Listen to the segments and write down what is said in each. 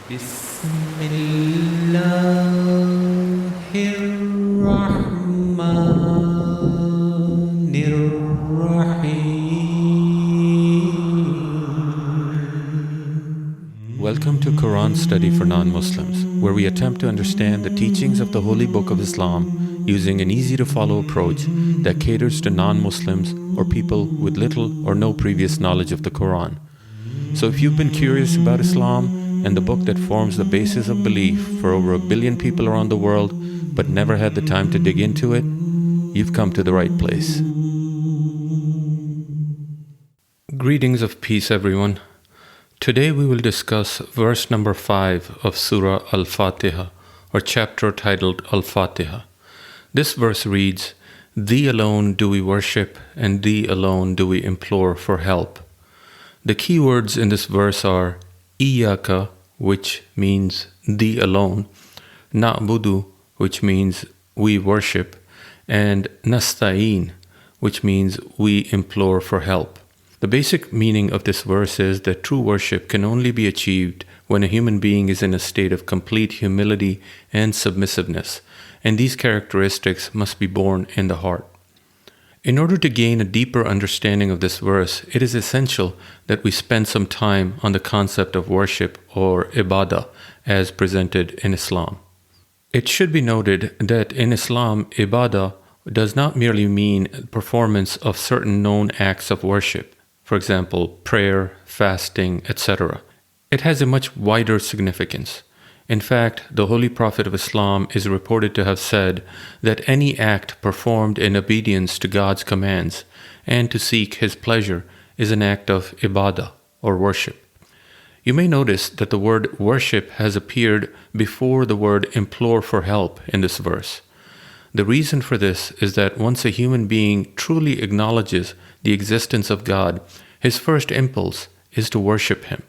بسم الله الرحمن الرحيم. Welcome to Quran Study for Non-Muslims, where we attempt to understand the teachings of the Holy Book of Islam using an easy-to-follow approach that caters to non-Muslims or people with little or no previous knowledge of the Quran. So if you've been curious about Islam and the book that forms the basis of belief for over 1 billion people around the world, but never had the time to dig into it, you've come to the right place. Greetings of peace, everyone. Today we will discuss verse number 5 of Surah al Fatiha, or chapter titled Al Fatiha. This verse reads, "Thee alone do we worship, and Thee alone do we implore for help." The key words in this verse are Iyaka, which means Thee alone, Na'budu, which means we worship, and Nasta'een, which means we implore for help. The basic meaning of this verse is that true worship can only be achieved when a human being is in a state of complete humility and submissiveness, and these characteristics must be born in the heart. In order to gain a deeper understanding of this verse, it is essential that we spend some time on the concept of worship or ibadah as presented in Islam. It should be noted that in Islam, ibadah does not merely mean performance of certain known acts of worship, for example, prayer, fasting, etc. It has a much wider significance. In fact, the Holy Prophet of Islam is reported to have said that any act performed in obedience to God's commands and to seek His pleasure is an act of ibadah, or worship. You may notice that the word worship has appeared before the word implore for help in this verse. The reason for this is that once a human being truly acknowledges the existence of God, his first impulse is to worship Him.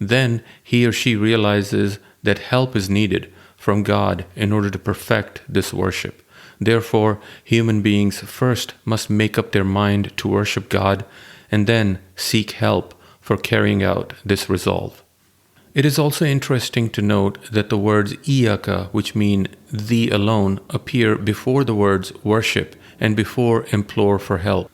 Then he or she realizes that help is needed from God in order to perfect this worship. Therefore, human beings first must make up their mind to worship God and then seek help for carrying out this resolve. It is also interesting to note that the words Iyaka, which mean Thee alone, appear before the words worship and before implore for help.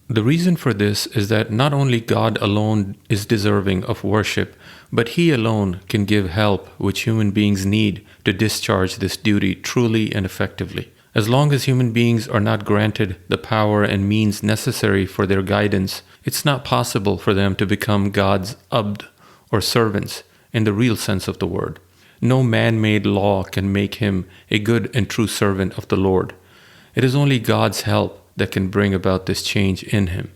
The reason for this is that not only God alone is deserving of worship, but He alone can give help which human beings need to discharge this duty truly and effectively. As long as human beings are not granted the power and means necessary for their guidance, it's not possible for them to become God's abd, or servants, in the real sense of the word. No man-made law can make him a good and true servant of the Lord. It is only God's help that can bring about this change in him.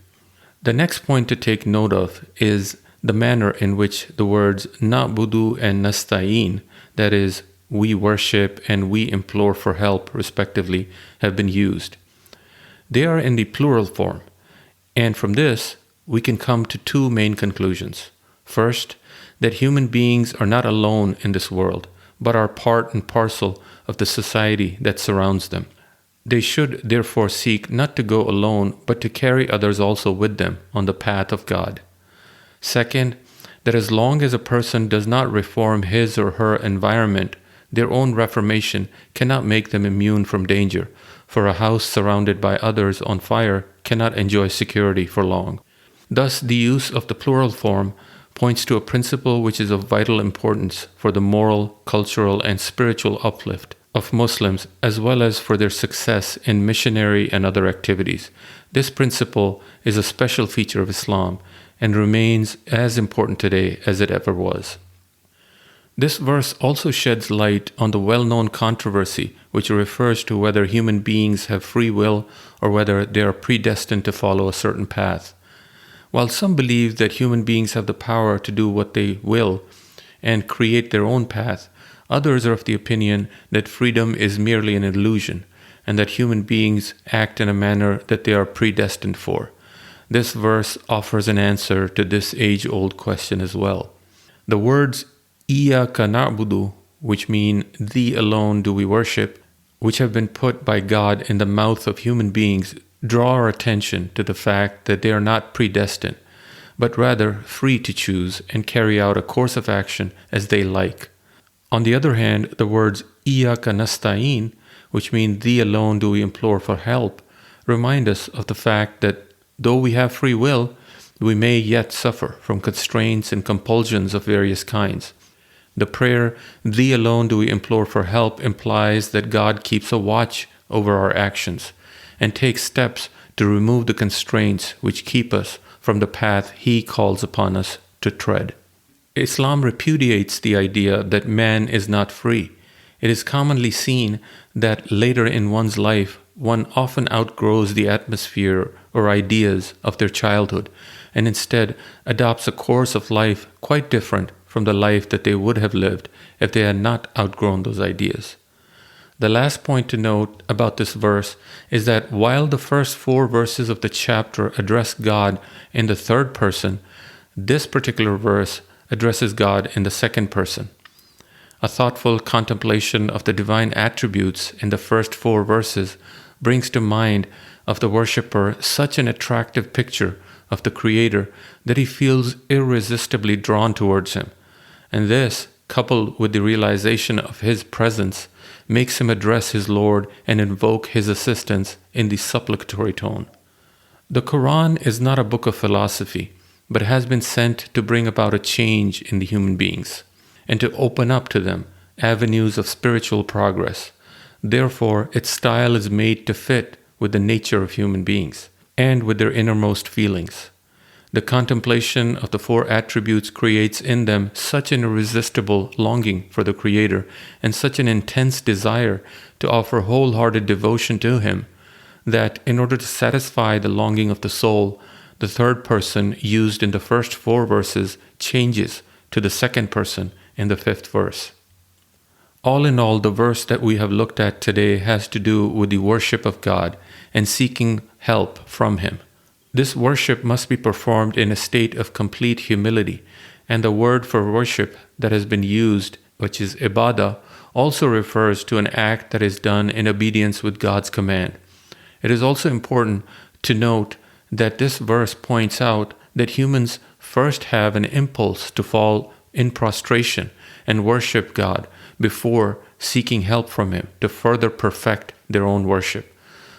The next point to take note of is the manner in which the words Na'budu and Nasta'een, that is, we worship and we implore for help, respectively, have been used. They are in the plural form, and from this, we can come to two main conclusions. First, that human beings are not alone in this world, but are part and parcel of the society that surrounds them. They should therefore seek not to go alone, but to carry others also with them on the path of God. Second, that as long as a person does not reform his or her environment, their own reformation cannot make them immune from danger, for a house surrounded by others on fire cannot enjoy security for long. Thus, the use of the plural form points to a principle which is of vital importance for the moral, cultural, and spiritual uplift of Muslims, as well as for their success in missionary and other activities. This principle is a special feature of Islam and remains as important today as it ever was. This verse also sheds light on the well-known controversy which refers to whether human beings have free will or whether they are predestined to follow a certain path. While some believe that human beings have the power to do what they will and create their own path, others are of the opinion that freedom is merely an illusion and that human beings act in a manner that they are predestined for. This verse offers an answer to this age-old question as well. The words Iyaka na'budu, which mean Thee alone do we worship, which have been put by God in the mouth of human beings, draw our attention to the fact that they are not predestined, but rather free to choose and carry out a course of action as they like. On the other hand, the words Iyaka nasta'in, which mean thee alone do we implore for help, remind us of the fact that though we have free will, we may yet suffer from constraints and compulsions of various kinds. The prayer, thee alone do we implore for help, implies that God keeps a watch over our actions and takes steps to remove the constraints which keep us from the path He calls upon us to tread. Islam repudiates the idea that man is not free. It is commonly seen that later in one's life, one often outgrows the atmosphere or ideas of their childhood and instead adopts a course of life quite different from the life that they would have lived if they had not outgrown those ideas. The last point to note about this verse is that while the first 4 verses of the chapter address God in the third person, this particular verse addresses God in the second person. A thoughtful contemplation of the divine attributes in the first 4 verses brings to mind of the worshipper such an attractive picture of the Creator that he feels irresistibly drawn towards Him. And this, coupled with the realization of His presence, makes him address his Lord and invoke His assistance in the supplicatory tone. The Quran is not a book of philosophy, but has been sent to bring about a change in the human beings and to open up to them avenues of spiritual progress. Therefore, its style is made to fit with the nature of human beings and with their innermost feelings. The contemplation of the 4 attributes creates in them such an irresistible longing for the Creator and such an intense desire to offer wholehearted devotion to Him that in order to satisfy the longing of the soul, the third person used in the first 4 verses changes to the second person in the 5th verse. All in all, the verse that we have looked at today has to do with the worship of God and seeking help from Him. This worship must be performed in a state of complete humility, and the word for worship that has been used, which is ibadah, also refers to an act that is done in obedience with God's command. It is also important to note that this verse points out that humans first have an impulse to fall in prostration and worship God before seeking help from Him to further perfect their own worship.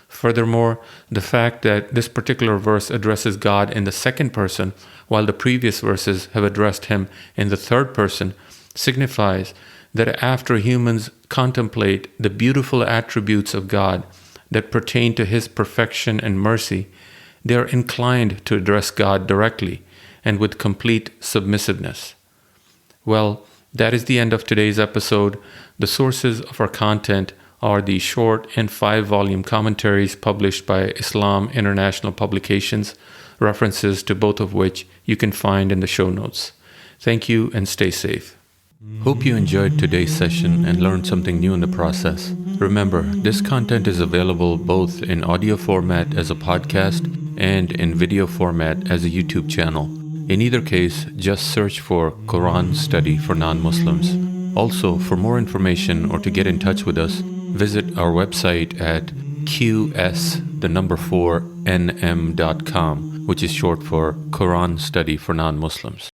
Furthermore, the fact that this particular verse addresses God in the second person, while the previous verses have addressed Him in the third person, signifies that after humans contemplate the beautiful attributes of God that pertain to His perfection and mercy, they are inclined to address God directly and with complete submissiveness. Well, that is the end of today's episode. The sources of our content are the short and 5-volume commentaries published by Islam International Publications, references to both of which you can find in the show notes. Thank you and stay safe. Hope you enjoyed today's session and learned something new in the process. Remember, this content is available both in audio format as a podcast and in video format as a YouTube channel. In either case, just search for Quran Study for Non-Muslims. Also, for more information or to get in touch with us, visit our website at qs4nm.com, which is short for Quran Study for Non-Muslims.